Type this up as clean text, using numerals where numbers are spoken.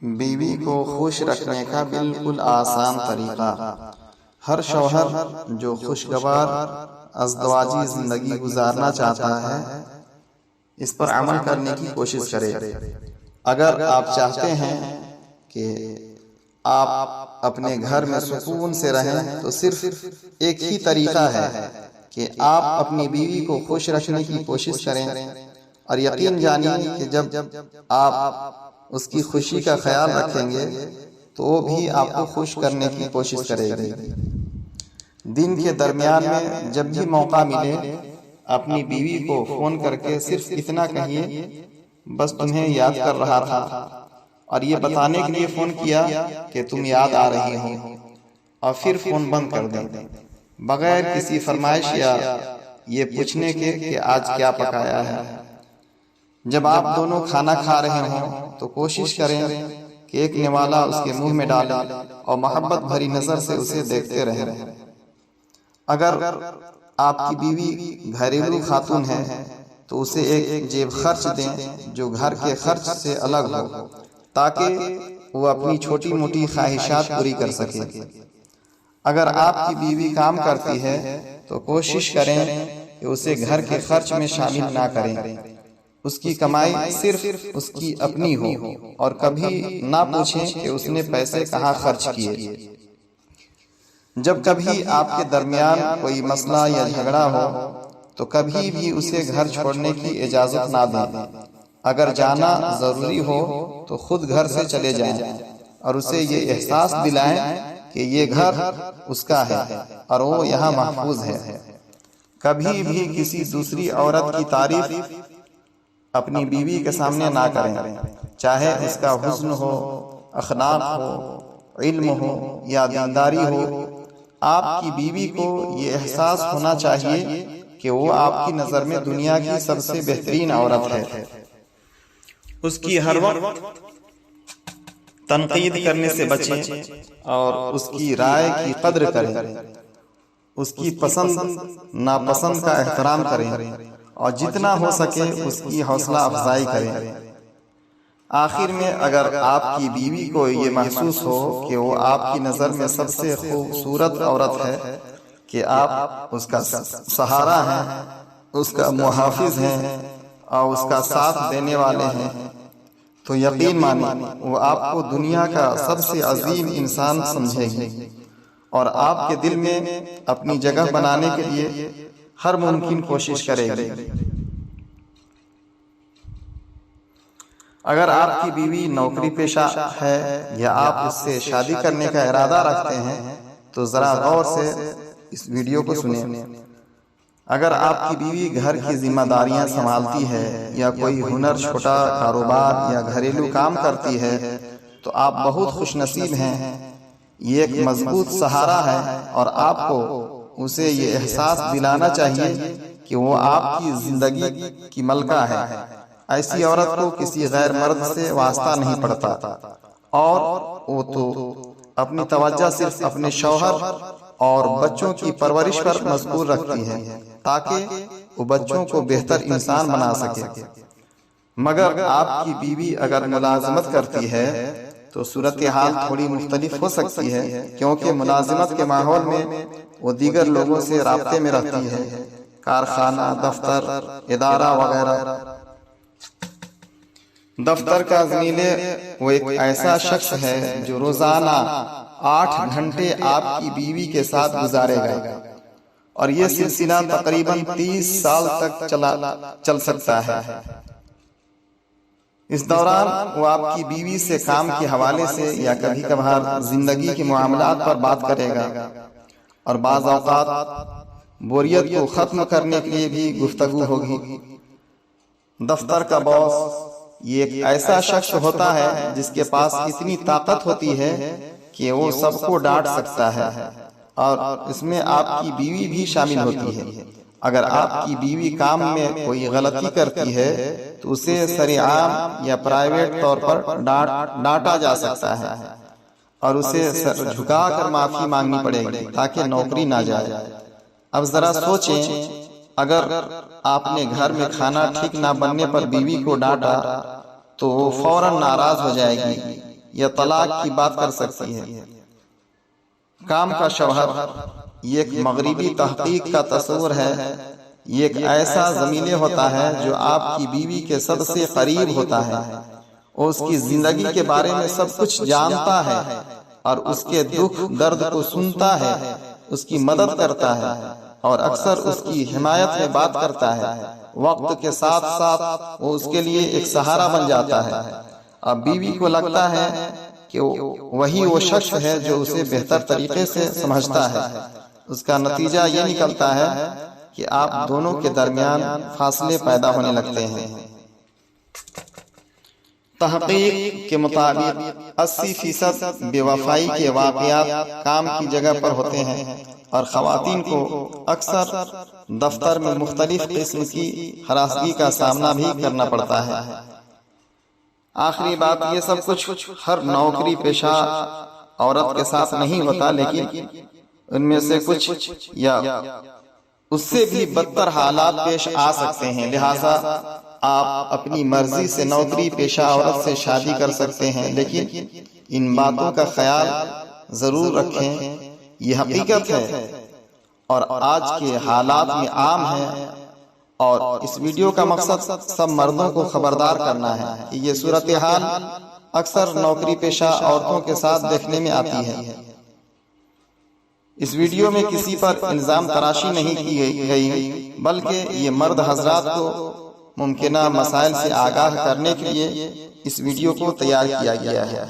بیوی کو خوش رکھنے کا بالکل آسان طریقہ۔ ہر شوہر جو خوشگوار ازدواجی زندگی گزارنا چاہتا ہے اس پر عمل کرنے کی کوشش کرے۔ اگر آپ چاہتے ہیں کہ آپ اپنے گھر میں سکون سے رہیں تو صرف ایک ہی طریقہ ہے کہ آپ اپنی بیوی کو خوش رکھنے کی کوشش کریں، اور یقین جانیے کہ جب آپ اس کی خوشی کا خیال رکھیں گے تو وہ بھی آپ کو خوش کرنے کی کوشش کرے گی۔ دن کے درمیان میں جب بھی موقع ملے اپنی بیوی کو فون کر کے صرف اتنا کہیے، بس تمہیں یاد کر رہا تھا، اور یہ بتانے کے لیے فون کیا کہ تم یاد آ رہی ہو، اور پھر فون بند کر دیں، بغیر کسی فرمائش یا یہ پوچھنے کے کہ آج کیا پکایا ہے۔ جب آپ دونوں کھانا کھا رہے ہوں تو کوشش کریں کہ ایک نوالا اس کے منہ میں ڈالیں اور محبت بھری نظر سے اسے دیکھتے رہیں۔ اگر آپ کی بیوی گھریلو خاتون ہے تو اسے ایک جیب خرچ دیں جو گھر کے خرچ سے الگ ہو، تاکہ وہ اپنی چھوٹی موٹی خواہشات پوری کر سکے۔ اگر آپ کی بیوی کام کرتی ہے تو کوشش کریں کہ اسے گھر کے خرچ میں شامل نہ کریں۔ اس کی کمائی صرف اس کی اپنی ہو، اور کبھی نہ پوچھیں کہ اس نے پیسے کہاں خرچ کیے۔ جب کبھی آپ کے درمیان کوئی مسئلہ یا جھگڑا ہو تو کبھی بھی اسے گھر چھوڑنے کی اجازت نہ دیں۔ اگر جانا ضروری ہو تو خود گھر سے چلے جائیں، اور اسے یہ احساس دلائیں کہ یہ گھر اس کا ہے اور وہ یہاں محفوظ ہے۔ کبھی بھی کسی دوسری عورت کی تعریف اپنی بیوی کے سامنے نہ کریں، چاہے اس کا حسن ہو، اخلاق ہو، علم ہو یا دینداری ہو۔ آپ کی بیوی کو یہ احساس ہونا چاہیے کہ وہ آپ کی نظر میں دنیا کی سب سے بہترین عورت ہے۔ اس کی ہر وقت تنقید کرنے سے بچیں اور اس کی رائے کی قدر کریں۔ اس کی پسند ناپسند کا احترام کریں، اور جتنا ہو سکے اس کی حوصلہ افزائی کریں۔ آخر میں اگر آپ کی بیوی کو یہ محسوس ہو کہ وہ آپ کی نظر میں سب سے خوبصورت عورت ہے، کہ آپ اس کا سہارا ہیں، اس کا محافظ ہیں اور اس کا ساتھ دینے والے ہیں، تو یقین مانیں وہ آپ کو دنیا کا سب سے عظیم انسان سمجھے گی، اور آپ کے دل میں اپنی جگہ بنانے کے لیے ہر ممکن کوشش کرے گی۔ اگر آپ کی بیوی نوکری پیشہ ہے یا آپ اس سے شادی کرنے کا ارادہ رکھتے ہیں تو ذرا غور سے اس ویڈیو کو سنیں۔ اگر آپ کی بیوی گھر کی ذمہ داریاں سنبھالتی ہے یا کوئی ہنر، چھوٹا کاروبار یا گھریلو کام کرتی ہے تو آپ بہت خوش نصیب ہیں۔ یہ ایک مضبوط سہارا ہے، اور آپ کو اسے یہ احساس دلانا چاہیے کہ وہ آپ کی زندگی کی ملکہ ہے۔ ایسی عورت کو کسی غیر مرد سے واسطہ نہیں پڑتا، اور وہ تو اپنی توجہ صرف اپنے شوہر اور بچوں کی پرورش پر مذکور رکھتی ہے، تاکہ وہ بچوں کو بہتر انسان بنا سکے۔ مگر آپ کی بیوی اگر ملازمت کرتی ہے تو صورتحال تھوڑی مختلف ہو سکتی ہے، کیونکہ ملازمت کے ماحول میں وہ دیگر لوگوں سے رابطے میں رہتی ہے، کارخانہ، دفتر، ادارہ وغیرہ۔ دفتر کا زمین وہ ایک ایسا شخص ہے جو روزانہ 8 گھنٹے آپ کی بیوی کے ساتھ گزارے گا، اور یہ سلسلہ تقریباً 30 سال تک چل سکتا ہے۔ اس دوران وہ آپ کی بیوی سے کام کے حوالے سے یا کبھی کبھار زندگی کے معاملات پر بات کرے گا، اور بعض اوقات بوریت کو ختم کرنے کے لیے بھی گفتگو ہوگی۔ دفتر کا باس یہ ایک ایسا شخص ہوتا ہے جس کے پاس اتنی طاقت ہوتی ہے کہ وہ سب کو ڈانٹ سکتا ہے، اور اس میں آپ کی بیوی بھی شامل ہوتی ہے۔ اگر آپ کی بیوی کام میں کوئی غلطی کرتی ہے تو اسے سرعام یا پرائیویٹ طور پر ڈانٹا جا سکتا ہے، اور اسے سر جھکا کر معافی مانگنی پڑے گی تاکہ نوکری نہ جائے۔ اب ذرا سوچیں، اگر آپ نے گھر میں کھانا ٹھیک نہ بننے پر بیوی کو ڈانٹا تو وہ فوراً ناراض ہو جائے گی، یا طلاق کی بات کر سکتی ہے۔ کام کا شوہر یہ ایک مغربی تحقیق کا تصور ہے، یہ ایک ایسا زمینہ ہوتا ہے جو آپ کی بیوی کے سب سے قریب ہوتا ہے اور اس کی زندگی کے بارے میں سب کچھ جانتا ہے اور اس کے دکھ درد کو سنتا ہے، اس کی مدد کرتا ہے اور اکثر اس کی حمایت میں بات کرتا ہے۔ وقت کے ساتھ ساتھ وہ اس کے لیے ایک سہارا بن جاتا ہے۔ اب بیوی کو لگتا ہے کہ وہی وہ شخص ہے جو اسے بہتر طریقے سے سمجھتا ہے۔ اس کا نتیجہ یہ نکلتا ہے کہ آپ دونوں کے درمیان فاصلے پیدا ہونے لگتے ہیں۔ تحقیق کے مطابق 80% بے وفائی کے واقعات کام کی جگہ پر ہوتے ہیں اور خواتین کو اکثر دفتر میں مختلف قسم کی ہراسگی کا سامنا بھی کرنا پڑتا ہے۔ آخری بات، یہ سب کچھ ہر نوکری پیشہ عورت کے ساتھ نہیں ہوتا، لیکن ان میں سے کچھ یا اس سے بھی بدتر حالات پیش آ سکتے ہیں۔ لہٰذا آپ اپنی مرضی سے نوکری پیشہ عورت سے شادی کر سکتے ہیں، لیکن ان باتوں کا خیال ضرور رکھیں، یہ حقیقت ہے اور آج کے حالات میں عام ہے، اور اس ویڈیو کا مقصد سب مردوں کو خبردار کرنا ہے کہ یہ صورتحال اکثر نوکری پیشہ عورتوں کے ساتھ دیکھنے میں آتی ہے۔ اس ویڈیو میں کسی پر الزام تراشی نہیں کی گئی، بلکہ یہ مرد حضرات کو ممکنہ مسائل سے آگاہ کرنے کے لیے اس ویڈیو کو تیار کیا گیا ہے۔